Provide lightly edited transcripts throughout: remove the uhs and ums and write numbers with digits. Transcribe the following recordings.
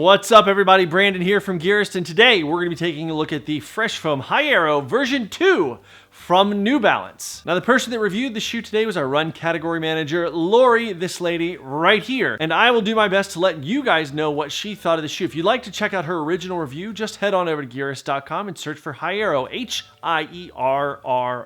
What's up, everybody? Brandon here from Gearist, and today we're going to be taking a look at the Fresh Foam Hierro version 2 from New Balance. Now, the person that reviewed the shoe today was our run category manager, Lori, this lady right here, and I will do my best to let you guys know what she thought of the shoe. If you'd like to check out her original review, just head on over to Gearist.com and search for Hierro, Hierro.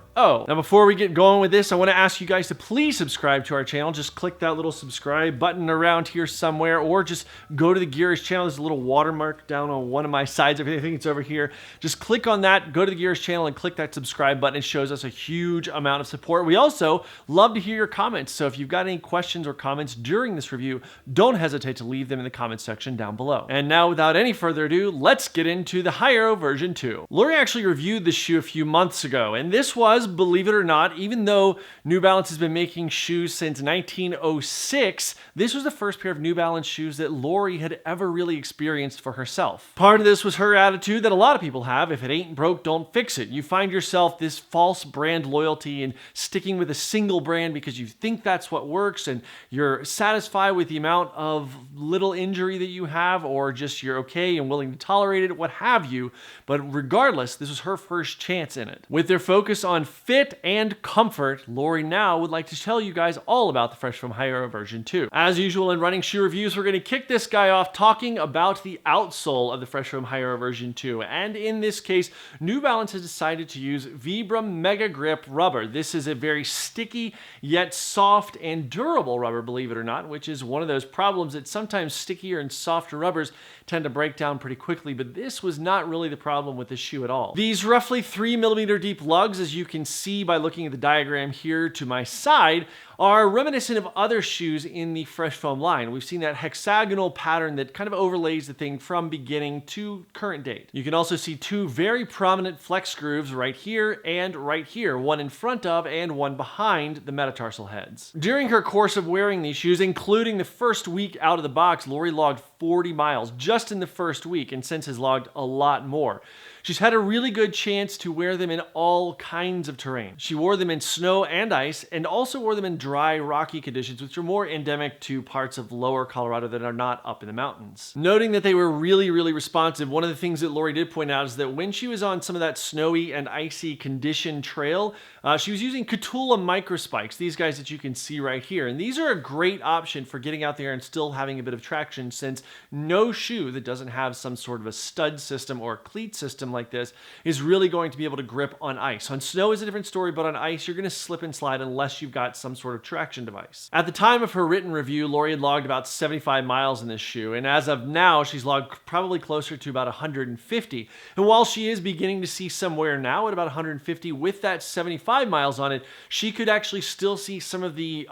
Now, before we get going with this, I want to ask you guys to please subscribe to our channel. Just click that little subscribe button around here somewhere, or just go to the Gearist channel. There's a little watermark down on one of my sides. I think it's over here. Just click on that, go to the Gearist channel, and click that subscribe button. It shows us a huge amount of support. We also love to hear your comments, so if you've got any questions or comments during this review, don't hesitate to leave them in the comments section down below. And now, without any further ado, let's get into the Hierro version 2. Lori actually reviewed this shoe a few months ago, and this was, believe it or not, even though New Balance has been making shoes since 1906, this was the first pair of New Balance shoes that Lori had ever really experienced for herself. Part of this was her attitude that a lot of people have: if it ain't broke, don't fix it. You find yourself this false brand loyalty and sticking with a single brand because you think that's what works, and you're satisfied with the amount of little injury that you have, or just you're okay and willing to tolerate it, what have you. But regardless, this was her first chance in it. With their focus on fit and comfort, Lori now would like to tell you guys all about the Fresh Foam Hierro version 2. As usual in running shoe reviews, we're going to kick this guy off talking about the outsole of the Fresh Foam Hierro version 2. And in this case, New Balance has decided to use Vibram Mega Grip rubber. This is a very sticky yet soft and durable rubber, believe it or not, which is one of those problems that sometimes stickier and softer rubbers tend to break down pretty quickly, but this was not really the problem with this shoe at all. These roughly 3mm deep lugs, as you can see by looking at the diagram here to my side, are reminiscent of other shoes in the Fresh Foam line. We've seen that hexagonal pattern that kind of overlays the thing from beginning to current date. You can also see two very prominent flex grooves right here and right here, one in front of and one behind the metatarsal heads. During her course of wearing these shoes, including the first week out of the box, Lori logged 40 miles just in the first week, and since has logged a lot more. She's had a really good chance to wear them in all kinds of terrain. She wore them in snow and ice, and also wore them in dry, rocky conditions, which are more endemic to parts of lower Colorado that are not up in the mountains. Noting that they were really responsive, one of the things that Lori did point out is that when she was on some of that snowy and icy condition trail, she was using Catula micro spikes, these guys that you can see right here. And these are a great option for getting out there and still having a bit of traction, since no shoe that doesn't have some sort of a stud system or a cleat system like this is really going to be able to grip on ice. On snow is a different story, but on ice, you're going to slip and slide unless you've got some sort of traction device. At the time of her written review, Lori had logged about 75 miles in this shoe, and as of now, she's logged probably closer to about 150. And while she is beginning to see some wear now at about 150, with that 75 miles on it, she could actually still see some of the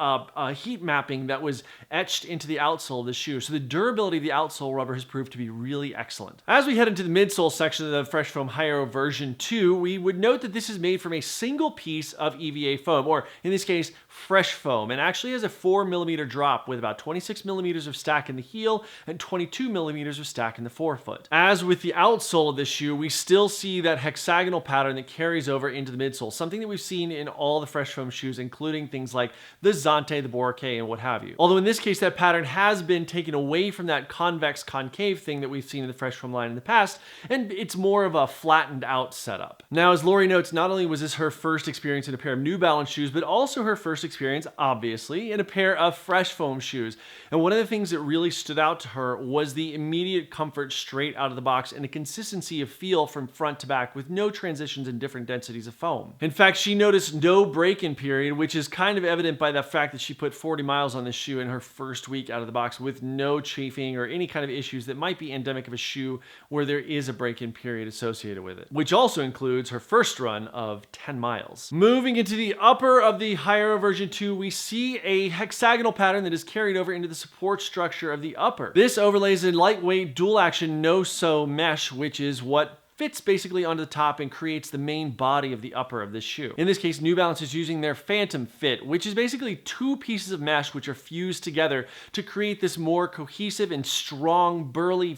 heat mapping that was etched into the outsole of the shoe. So the durability of the outsole rubber has proved to be really excellent. As we head into the midsole section of the Fresh Foam Hierro version 2, we would note that this is made from a single piece of EVA foam, or in this case, fresh foam, and actually has a 4mm drop with about 26mm of stack in the heel and 22mm of stack in the forefoot. As with the outsole of this shoe, we still see that hexagonal pattern that carries over into the midsole, something that we've seen in all the Fresh Foam shoes, including things like the Zante, the Boracay, and what have you. Although in this case, that pattern has been taken away from that convex concave thing that we've seen in the Fresh Foam line in the past, and it's more of a flattened out setup. Now, as Lori notes, not only was this her first experience in a pair of New Balance shoes, but also her first experience, obviously, in a pair of Fresh Foam shoes. And one of the things that really stood out to her was the immediate comfort straight out of the box and the consistency of feel from front to back with no transitions in different densities of foam. In fact, she noticed no break-in period, which is kind of evident by the fact that she put 40 miles on this shoe in her first week out of the box with no chafing or any kind of issues that might be endemic of a shoe where there is a break-in period associated with it, which also includes her first run of 10 miles. Moving into the upper of the Hierro version 2, we see a hexagonal pattern that is carried over into the support structure of the upper. This overlays a lightweight dual-action no-sew mesh, which is what fits basically onto the top and creates the main body of the upper of this shoe. In this case, New Balance is using their Phantom Fit, which is basically two pieces of mesh which are fused together to create this more cohesive and strong, burly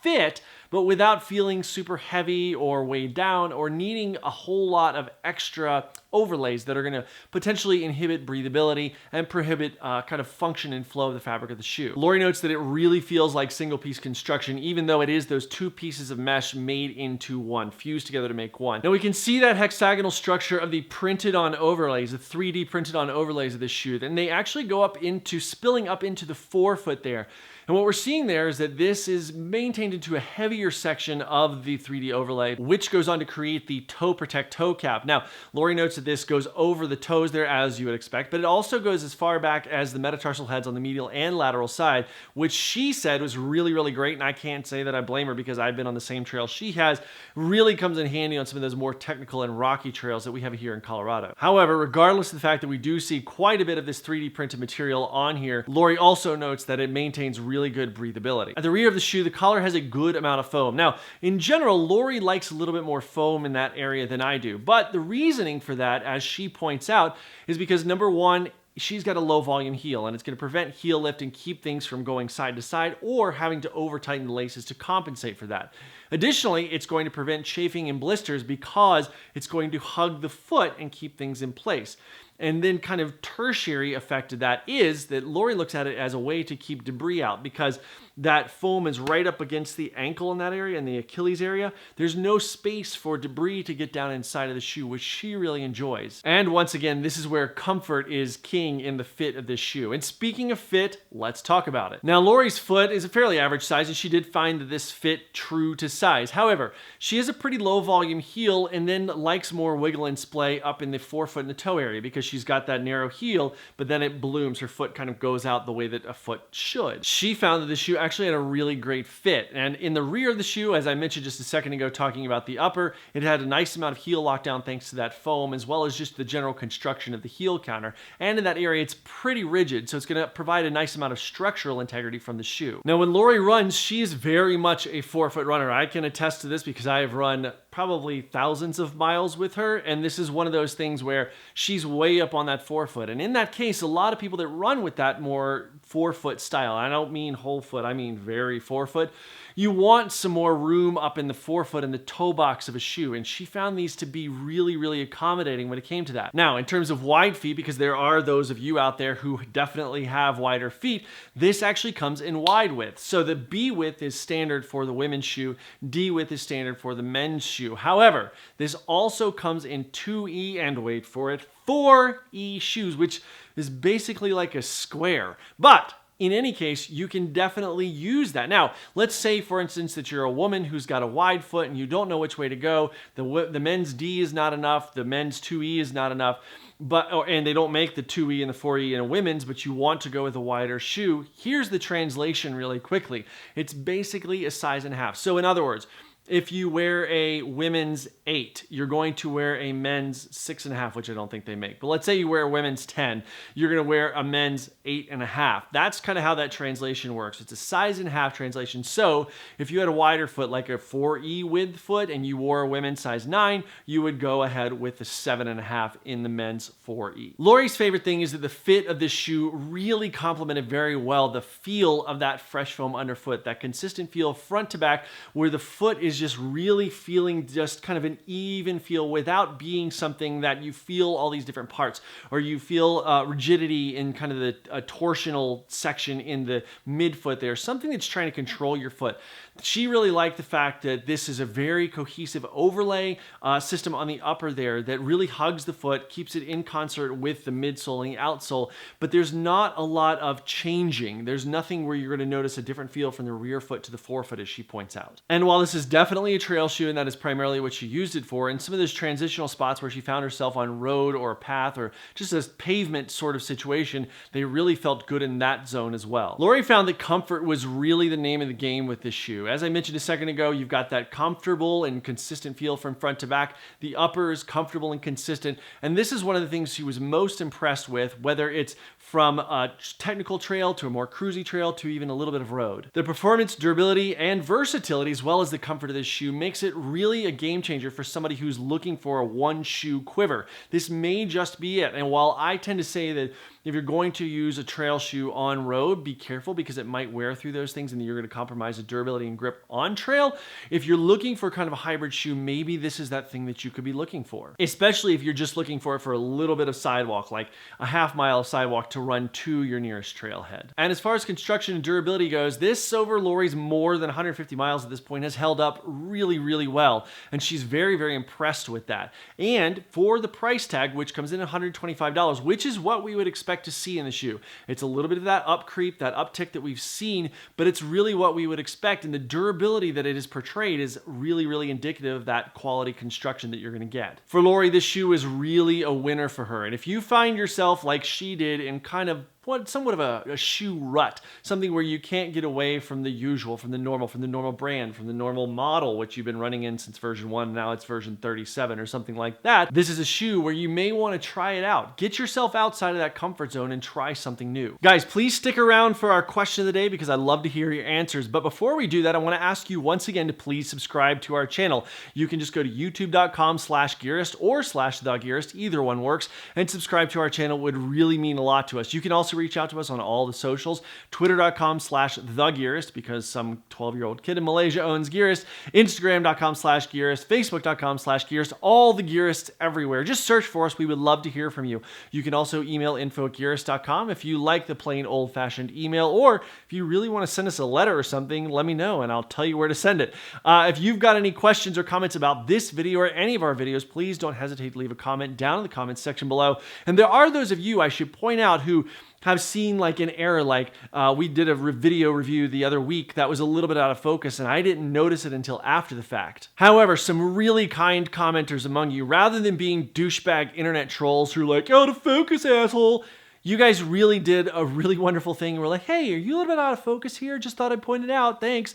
fit but without feeling super heavy or weighed down or needing a whole lot of extra overlays that are going to potentially inhibit breathability and prohibit kind of function and flow of the fabric of the shoe. Lori notes that it really feels like single piece construction, even though it is those two pieces of mesh made into one, fused together to make one. Now we can see that hexagonal structure of the printed on overlays, the 3D printed on overlays of this shoe, and they actually go up into, spilling up into the forefoot there. And what we're seeing there is that this is maintained into a heavier section of the 3D overlay, which goes on to create the toe protect toe cap. Now, Lori notes that this goes over the toes there, as you would expect, but it also goes as far back as the metatarsal heads on the medial and lateral side, which she said was really, really great. And I can't say that I blame her because I've been on the same trail she has. Really comes in handy on some of those more technical and rocky trails that we have here in Colorado. However, regardless of the fact that we do see quite a bit of this 3D printed material on here, Lori also notes that it maintains really good breathability. At the rear of the shoe, the collar has a good amount of foam. Now, in general, Lori likes a little bit more foam in that area than I do, but the reasoning for that, as she points out, is because number one, she's got a low volume heel, and it's going to prevent heel lift and keep things from going side to side or having to over tighten the laces to compensate for that. Additionally, it's going to prevent chafing and blisters because it's going to hug the foot and keep things in place. And then kind of tertiary effect of that is that Lori looks at it as a way to keep debris out, because that foam is right up against the ankle in that area and the Achilles area. There's no space for debris to get down inside of the shoe, which she really enjoys. And once again, this is where comfort is king in the fit of this shoe. And speaking of fit, let's talk about it. Now, Lori's foot is a fairly average size, and she did find that this fit true to size. However, she has a pretty low volume heel and then likes more wiggle and splay up in the forefoot and the toe area because she's got that narrow heel, but then it blooms. Her foot kind of goes out the way that a foot should. She found that the shoe actually had a really great fit. And in the rear of the shoe, as I mentioned just a second ago, talking about the upper, it had a nice amount of heel lockdown thanks to that foam, as well as just the general construction of the heel counter. And in that area, it's pretty rigid, so it's going to provide a nice amount of structural integrity from the shoe. Now, when Lori runs, she is very much a forefoot runner. I can attest to this because I have run probably thousands of miles with her, and this is one of those things where she's way up on that forefoot. And in that case, a lot of people that run with that more forefoot style, I don't mean whole foot, I mean very forefoot, you want some more room up in the forefoot and the toe box of a shoe, and she found these to be really, really accommodating when it came to that. Now, in terms of wide feet, because there are those of you out there who definitely have wider feet, this actually comes in wide width. So the B width is standard for the women's shoe, D width is standard for the men's shoe. However, this also comes in 2E and wait for it, 4E shoes, which is basically like a square. But in any case, you can definitely use that. Now, let's say, for instance, that you're a woman who's got a wide foot and you don't know which way to go. The men's D is not enough. The men's 2E is not enough. And they don't make the 2E and the 4E in a women's, but you want to go with a wider shoe. Here's the translation really quickly. It's basically a size and a half. So in other words, if you wear a women's 8, you're going to wear a men's 6.5, which I don't think they make. But let's say you wear a women's 10, you're going to wear a men's 8.5. That's kind of how that translation works. It's a size and a half translation. So if you had a wider foot, like a 4E width foot, and you wore a women's size 9, you would go ahead with the 7.5 in the men's 4E. Lori's favorite thing is that the fit of this shoe really complemented very well the feel of that fresh foam underfoot, that consistent feel front to back, where the foot is just really feeling just kind of an even feel without being something that you feel all these different parts, or you feel rigidity in kind of the torsional section in the midfoot there, something that's trying to control your foot. She really liked the fact that this is a very cohesive overlay system on the upper there that really hugs the foot, keeps it in concert with the midsole and the outsole, but there's not a lot of changing. There's nothing where you're going to notice a different feel from the rear foot to the forefoot, as she points out. And while this is definitely a trail shoe, and that is primarily what she used it for, in some of those transitional spots where she found herself on road or a path or just a pavement sort of situation, they really felt good in that zone as well. Lori found that comfort was really the name of the game with this shoe. As I mentioned a second ago, you've got that comfortable and consistent feel from front to back. The upper is comfortable and consistent, and this is one of the things she was most impressed with, whether it's from a technical trail to a more cruisy trail to even a little bit of road. The performance, durability, and versatility, as well as the comfort to this shoe makes it really a game changer for somebody who's looking for a one shoe quiver. This may just be it. And while I tend to say that if you're going to use a trail shoe on road, be careful because it might wear through those things and you're going to compromise the durability and grip on trail. If you're looking for kind of a hybrid shoe, maybe this is that thing that you could be looking for, especially if you're just looking for it for a little bit of sidewalk, like a half-mile sidewalk to run to your nearest trailhead. And as far as construction and durability goes, this over Lori's more than 150 miles at this point has held up really, really well. And she's very, very impressed with that. And for the price tag, which comes in at $125, which is what we would expect to see in the shoe. It's a little bit of that up creep, that uptick that we've seen, but it's really what we would expect. And the durability that it is portrayed is really, really indicative of that quality construction that you're going to get. For Lori, this shoe is really a winner for her. And if you find yourself like she did in kind of somewhat of a shoe rut, something where you can't get away from the usual, from the normal brand, from the normal model, which you've been running in since version 1, now it's version 37 or something like that. This is a shoe where you may want to try it out. Get yourself outside of that comfort zone and try something new. Guys, please stick around for our question of the day because I love to hear your answers. But before we do that, I want to ask you once again to please subscribe to our channel. You can just go to youtube.com/Gearist or /thegearist, either one works, and subscribe to our channel. It would really mean a lot to us. You can also reach out to us on all the socials, twitter.com/thegearist because some 12-year-old kid in Malaysia owns Gearist, instagram.com/Gearist, facebook.com/Gearist, all the Gearists everywhere. Just search for us. We would love to hear from you. You can also email info@gearist.com if you like the plain old-fashioned email, or if you really want to send us a letter or something, let me know and I'll tell you where to send it. If you've got any questions or comments about this video or any of our videos, please don't hesitate to leave a comment down in the comments section below. And there are those of you, I should point out, who have seen like an error, like we did a video review the other week that was a little bit out of focus and I didn't notice it until after the fact. However, some really kind commenters among you, rather than being douchebag internet trolls who are like, out of focus, asshole, you guys really did a really wonderful thing. We're like, hey, are you a little bit out of focus here? Just thought I'd point it out. Thanks.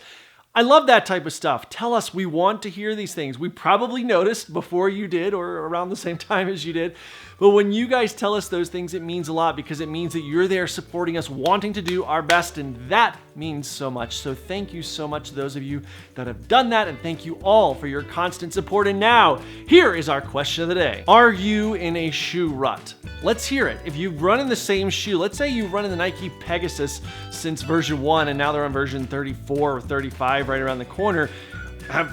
I love that type of stuff. Tell us, we want to hear these things. We probably noticed before you did or around the same time as you did. But when you guys tell us those things, it means a lot because it means that you're there supporting us, wanting to do our best, and that means so much. So thank you so much to those of you that have done that, and thank you all for your constant support. And now, here is our question of the day. Are you in a shoe rut? Let's hear it. If you've run in the same shoe, let's say you've run in the Nike Pegasus since version 1 and now they're on version 34 or 35 right around the corner.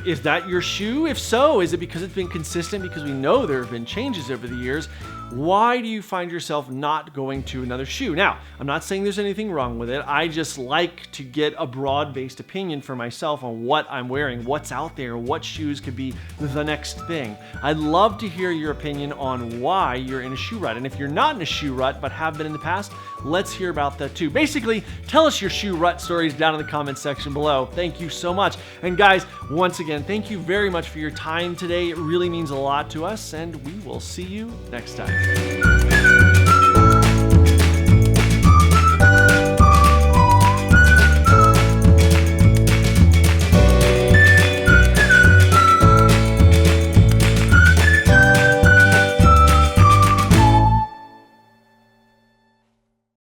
Is that your shoe? If so, is it because it's been consistent? Because we know there have been changes over the years. Why do you find yourself not going to another shoe? Now, I'm not saying there's anything wrong with it. I just like to get a broad-based opinion for myself on what I'm wearing, what's out there, what shoes could be the next thing. I'd love to hear your opinion on why you're in a shoe rut. And if you're not in a shoe rut but have been in the past, let's hear about that too. Basically, tell us your shoe rut stories down in the comments section below. Thank you so much. And guys, once again, thank you very much for your time today. It really means a lot to us, and we will see you next time.